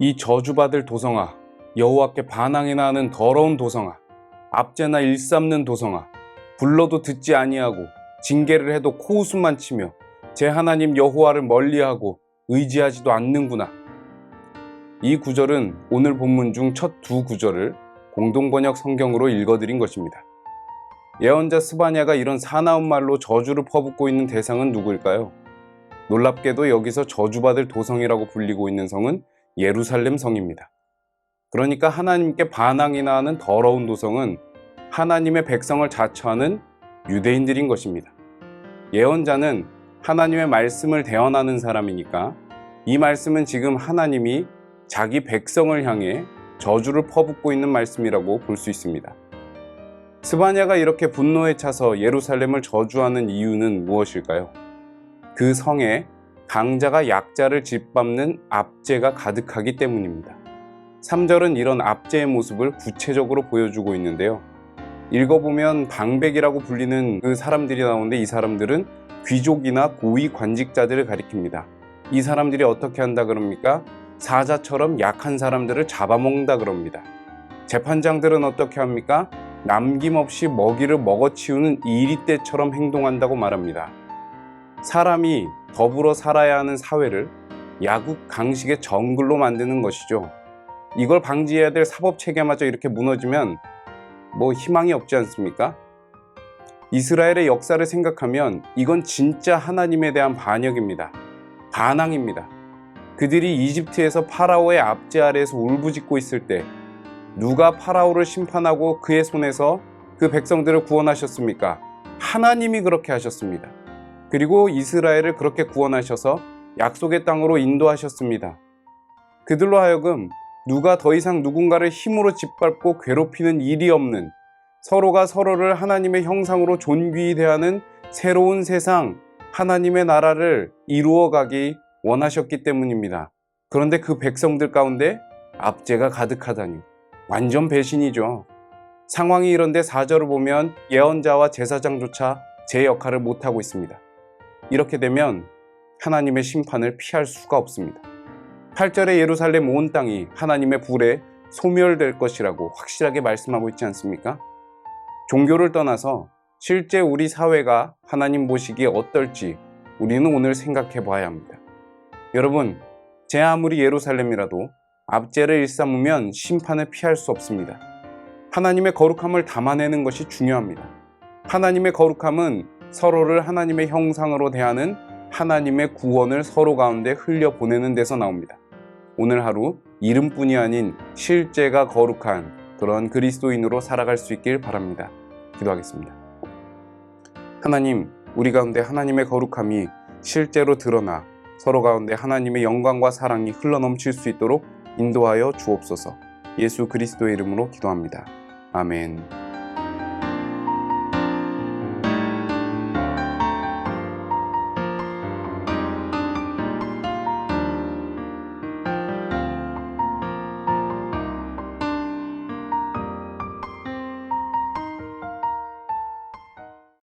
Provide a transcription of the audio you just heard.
이 저주받을 도성아, 여호와께 반항이나 하는 더러운 도성아, 압제나 일삼는 도성아, 불러도 듣지 아니하고 징계를 해도 코웃음만 치며 제 하나님 여호와를 멀리하고 의지하지도 않는구나. 이 구절은 오늘 본문 중 첫 두 구절을 공동번역 성경으로 읽어드린 것입니다. 예언자 스바냐가 이런 사나운 말로 저주를 퍼붓고 있는 대상은 누구일까요? 놀랍게도 여기서 저주받을 도성이라고 불리고 있는 성은 예루살렘 성입니다. 그러니까 하나님께 반항이나 하는 더러운 도성은 하나님의 백성을 자처하는 유대인들인 것입니다. 예언자는 하나님의 말씀을 대언하는 사람이니까 이 말씀은 지금 하나님이 자기 백성을 향해 저주를 퍼붓고 있는 말씀이라고 볼 수 있습니다. 스바냐가 이렇게 분노에 차서 예루살렘을 저주하는 이유는 무엇일까요? 그 성에 강자가 약자를 짓밟는 압제가 가득하기 때문입니다. 3절은 이런 압제의 모습을 구체적으로 보여주고 있는데요. 읽어보면 방백이라고 불리는 그 사람들이 나오는데 이 사람들은 귀족이나 고위 관직자들을 가리킵니다. 이 사람들이 어떻게 한다 그럽니까? 사자처럼 약한 사람들을 잡아먹는다 그럽니다. 재판장들은 어떻게 합니까? 남김없이 먹이를 먹어치우는 이리떼처럼 행동한다고 말합니다. 사람이 더불어 살아야 하는 사회를 야국 강식의 정글로 만드는 것이죠. 이걸 방지해야 될 사법체계마저 이렇게 무너지면 희망이 없지 않습니까? 이스라엘의 역사를 생각하면 이건 진짜 하나님에 대한 반역입니다. 반항입니다. 그들이 이집트에서 파라오의 압제 아래에서 울부짖고 있을 때 누가 파라오를 심판하고 그의 손에서 그 백성들을 구원하셨습니까? 하나님이 그렇게 하셨습니다. 그리고 이스라엘을 그렇게 구원하셔서 약속의 땅으로 인도하셨습니다. 그들로 하여금 누가 더 이상 누군가를 힘으로 짓밟고 괴롭히는 일이 없는, 서로가 서로를 하나님의 형상으로 존귀히 대하는 새로운 세상, 하나님의 나라를 이루어가기 원하셨기 때문입니다. 그런데 그 백성들 가운데 압제가 가득하다니 완전 배신이죠. 상황이 이런데 4절을 보면 예언자와 제사장조차 제 역할을 못하고 있습니다. 이렇게 되면 하나님의 심판을 피할 수가 없습니다. 8절에 예루살렘 온 땅이 하나님의 불에 소멸될 것이라고 확실하게 말씀하고 있지 않습니까? 종교를 떠나서 실제 우리 사회가 하나님 보시기에 어떨지 우리는 오늘 생각해 봐야 합니다. 여러분, 제 아무리 예루살렘이라도 압제를 일삼으면 심판을 피할 수 없습니다. 하나님의 거룩함을 담아내는 것이 중요합니다. 하나님의 거룩함은 서로를 하나님의 형상으로 대하는 하나님의 구원을 서로 가운데 흘려보내는 데서 나옵니다. 오늘 하루 이름뿐이 아닌 실제가 거룩한 그런 그리스도인으로 살아갈 수 있길 바랍니다. 기도하겠습니다. 하나님, 우리 가운데 하나님의 거룩함이 실제로 드러나 서로 가운데 하나님의 영광과 사랑이 흘러넘칠 수 있도록 인도하여 주옵소서. 예수 그리스도의 이름으로 기도합니다. 아멘.